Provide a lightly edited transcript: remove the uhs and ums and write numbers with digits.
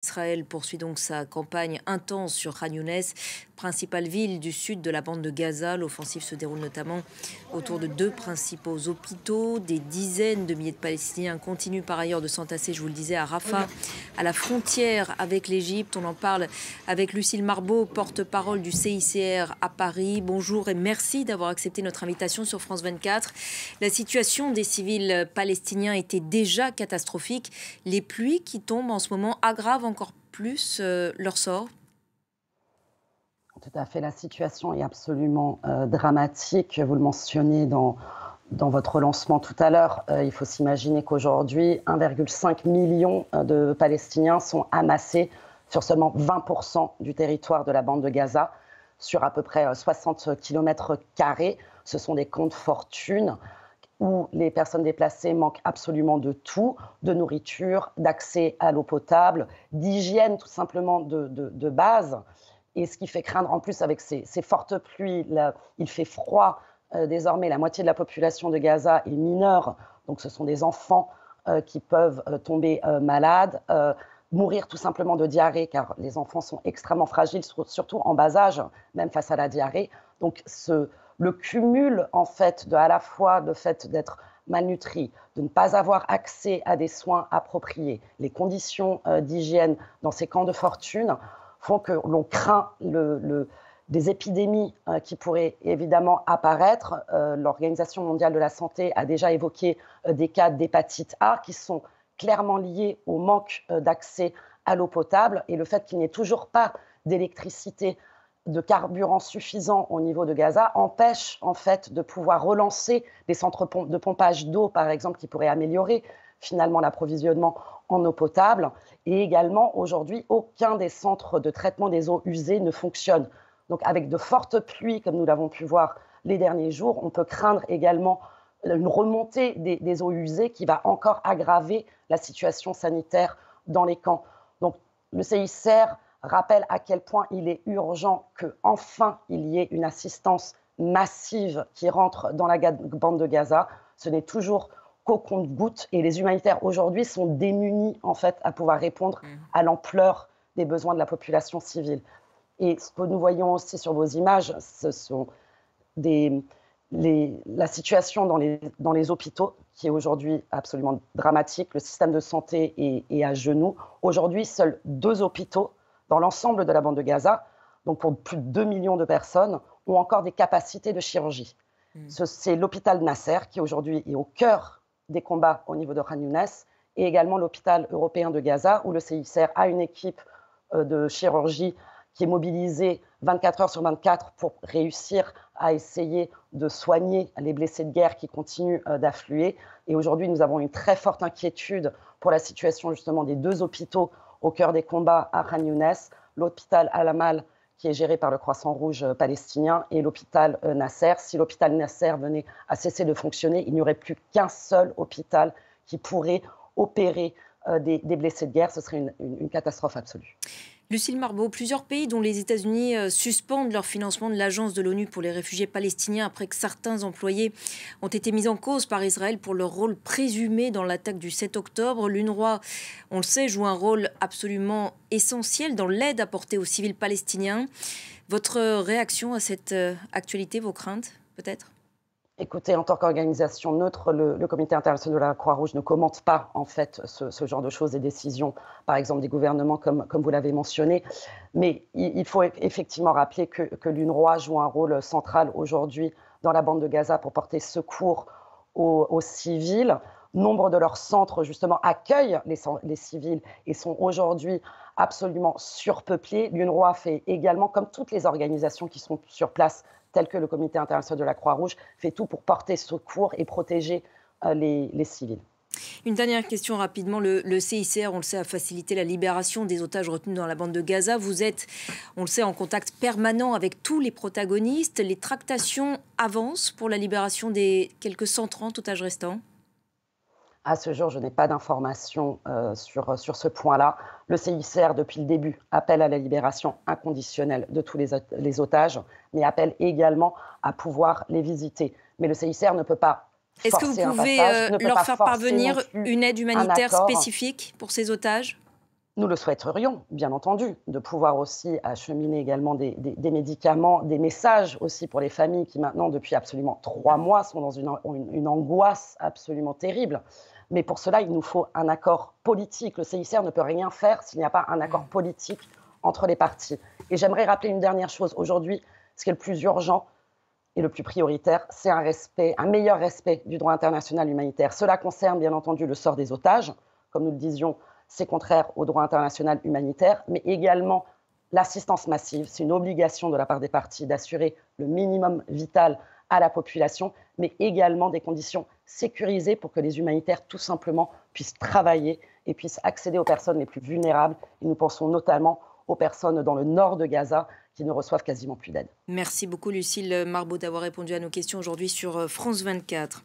Israël poursuit donc sa campagne intense sur Khan Younes, principale ville du sud de la bande de Gaza. L'offensive se déroule notamment autour de deux principaux hôpitaux. Des dizaines de milliers de Palestiniens continuent par ailleurs de s'entasser, je vous le disais, à Rafah, à la frontière avec l'Égypte. On en parle avec Lucille Marbeau, porte-parole du CICR à Paris. Bonjour et merci d'avoir accepté notre invitation sur France 24. La situation des civils palestiniens était déjà catastrophique. Les pluies qui tombent en ce moment aggravent encore plus leur sort. Tout à fait, la situation est absolument dramatique. Vous le mentionnez dans votre lancement tout à l'heure. Il faut s'imaginer qu'aujourd'hui, 1,5 million de Palestiniens sont amassés sur seulement 20% du territoire de la bande de Gaza, sur à peu près 60 km². Ce sont des camps de fortune où les personnes déplacées manquent absolument de tout, de nourriture, d'accès à l'eau potable, d'hygiène tout simplement de base. Et ce qui fait craindre, en plus, avec ces fortes pluies, là, il fait froid. Désormais, la moitié de la population de Gaza est mineure. Donc, ce sont des enfants qui peuvent tomber malades, mourir tout simplement de diarrhée, car les enfants sont extrêmement fragiles, surtout en bas âge, même face à la diarrhée. Donc, le cumul, en fait, à la fois le fait d'être malnutri, de ne pas avoir accès à des soins appropriés, les conditions d'hygiène dans ces camps de fortune, font que l'on craint des épidémies qui pourraient évidemment apparaître. L'Organisation mondiale de la santé a déjà évoqué des cas d'hépatite A qui sont clairement liés au manque d'accès à l'eau potable et le fait qu'il n'y ait toujours pas d'électricité, de carburant suffisant au niveau de Gaza empêche en fait de pouvoir relancer des centres de pompage d'eau, par exemple, qui pourraient améliorer finalement l'approvisionnement en eau potable. Et également, aujourd'hui, aucun des centres de traitement des eaux usées ne fonctionne. Donc, avec de fortes pluies, comme nous l'avons pu voir les derniers jours, on peut craindre également une remontée des eaux usées qui va encore aggraver la situation sanitaire dans les camps. Donc, le CICR rappelle à quel point il est urgent qu'enfin il y ait une assistance massive qui rentre dans la bande de Gaza. Ce n'est toujours qu'au compte-gouttes et les humanitaires aujourd'hui sont démunis en fait à pouvoir répondre à l'ampleur des besoins de la population civile. Et ce que nous voyons aussi sur vos images, ce sont la situation dans les hôpitaux qui est aujourd'hui absolument dramatique. Le système de santé est à genoux. Aujourd'hui, seuls 2 hôpitaux dans l'ensemble de la bande de Gaza, donc pour plus de 2 millions de personnes, ont encore des capacités de chirurgie. C'est l'hôpital Nasser qui aujourd'hui est au cœur des combats au niveau de Khan Younes et également l'hôpital européen de Gaza où le CICR a une équipe de chirurgie qui est mobilisée 24 heures sur 24 pour réussir à essayer de soigner les blessés de guerre qui continuent d'affluer. Et aujourd'hui, nous avons une très forte inquiétude pour la situation justement des 2 hôpitaux au cœur des combats à Khan Younes, l'hôpital Al-Amal qui est géré par le Croissant Rouge palestinien et l'hôpital Nasser. Si l'hôpital Nasser venait à cesser de fonctionner, il n'y aurait plus qu'un seul hôpital qui pourrait opérer des blessés de guerre. Ce serait une catastrophe absolue. Lucille Marbeau, plusieurs pays, dont les États-Unis, suspendent leur financement de l'Agence de l'ONU pour les réfugiés palestiniens après que certains employés ont été mis en cause par Israël pour leur rôle présumé dans l'attaque du 7 octobre. L'UNRWA, on le sait, joue un rôle absolument essentiel dans l'aide apportée aux civils palestiniens. Votre réaction à cette actualité, vos craintes, peut-être ? Écoutez, en tant qu'organisation neutre, le Comité international de la Croix-Rouge ne commente pas en fait ce genre de choses, des décisions, par exemple des gouvernements comme vous l'avez mentionné. Mais il faut effectivement rappeler que l'UNRWA joue un rôle central aujourd'hui dans la bande de Gaza pour porter secours aux civils. Nombre de leurs centres justement accueillent les civils et sont aujourd'hui absolument surpeuplés. L'UNRWA fait également, comme toutes les organisations qui sont sur place, telles que le Comité international de la Croix-Rouge, fait tout pour porter secours et protéger les civils. Une dernière question rapidement. Le CICR, on le sait, a facilité la libération des otages retenus dans la bande de Gaza. Vous êtes, on le sait, en contact permanent avec tous les protagonistes. Les tractations avancent pour la libération des quelques 130 otages restants ? À ce jour, je n'ai pas d'informations sur ce point-là. Le CICR, depuis le début, appelle à la libération inconditionnelle de tous les otages, mais appelle également à pouvoir les visiter. Mais le CICR ne peut pas forcer. Est-ce que vous pouvez leur faire parvenir une aide humanitaire spécifique pour ces otages ? Nous le souhaiterions, bien entendu, de pouvoir aussi acheminer également des médicaments, des messages aussi pour les familles qui maintenant, depuis absolument 3 mois, sont dans une angoisse absolument terrible. Mais pour cela, il nous faut un accord politique. Le CICR ne peut rien faire s'il n'y a pas un accord politique entre les parties. Et j'aimerais rappeler une dernière chose. Aujourd'hui, ce qui est le plus urgent et le plus prioritaire, c'est un meilleur respect du droit international humanitaire. Cela concerne bien entendu le sort des otages, comme nous le disions, c'est contraire au droit international humanitaire, mais également l'assistance massive. C'est une obligation de la part des parties d'assurer le minimum vital à la population, mais également des conditions sécurisées pour que les humanitaires, tout simplement, puissent travailler et puissent accéder aux personnes les plus vulnérables. Et nous pensons notamment aux personnes dans le nord de Gaza qui ne reçoivent quasiment plus d'aide. Merci beaucoup Lucile Marbeau d'avoir répondu à nos questions aujourd'hui sur France 24.